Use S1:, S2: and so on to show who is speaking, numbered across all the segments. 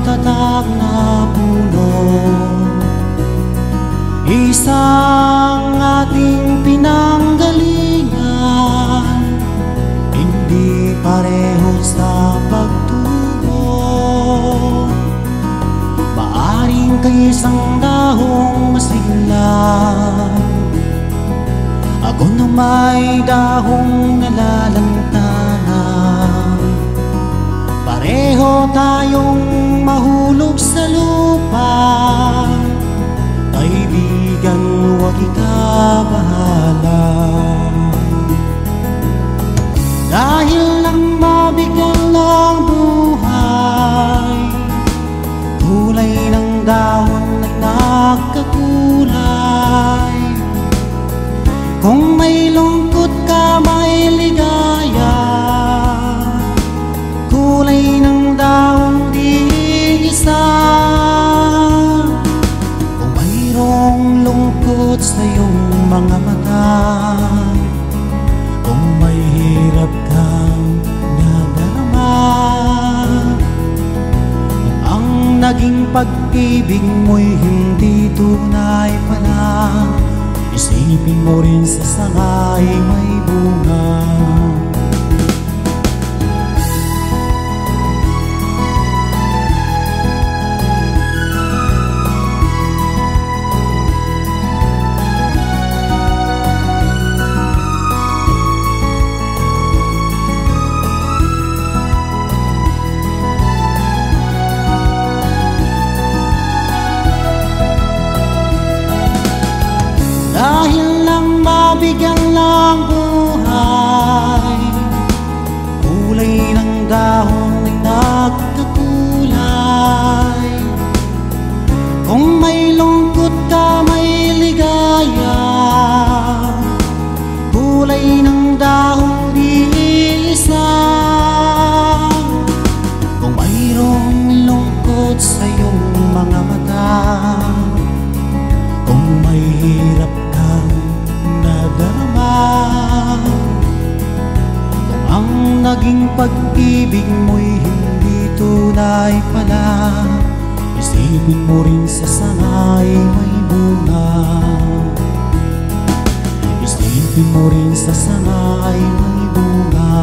S1: matatag na puno, isang ating pinanggalingan, hindi pareho sa pagtubo. Maaring kay isang dahong masigla, ako na may dahong nalalantana. Pareho tayong mahulog sa lupa, kaibigan, huwag ikabahala. Dahil lang mabigyan ng buhay, kulay ng dahon ay nagkakulay. Kung may lungkot ka, may ligaya, kulay ng dahon di isa. Kung mayroong lungkot sa iyong mga mata, kung may hirap kang nadarama, kung ang naging pag-ibig mo'y hindi tunay pala, isipin mo rin sa sangay may bunga. Dahil lang mabigyan ng buhay, kulay ng dahon ay nagkakulay. Kung may lungkot ka, may ligaya, kulay ng dahon di isa. Kung mayroong lungkot sa iyong mga mata, kung may hirap nadarama, kung ang naging pag-ibig mo'y hindi tunay pala, isipin mo rin sa sangay may bunga. Isipin mo rin sa sangay may bunga.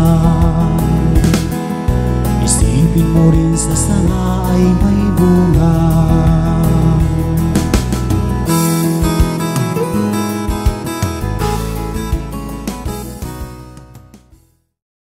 S1: Isipin mo rin sa sangay may bunga.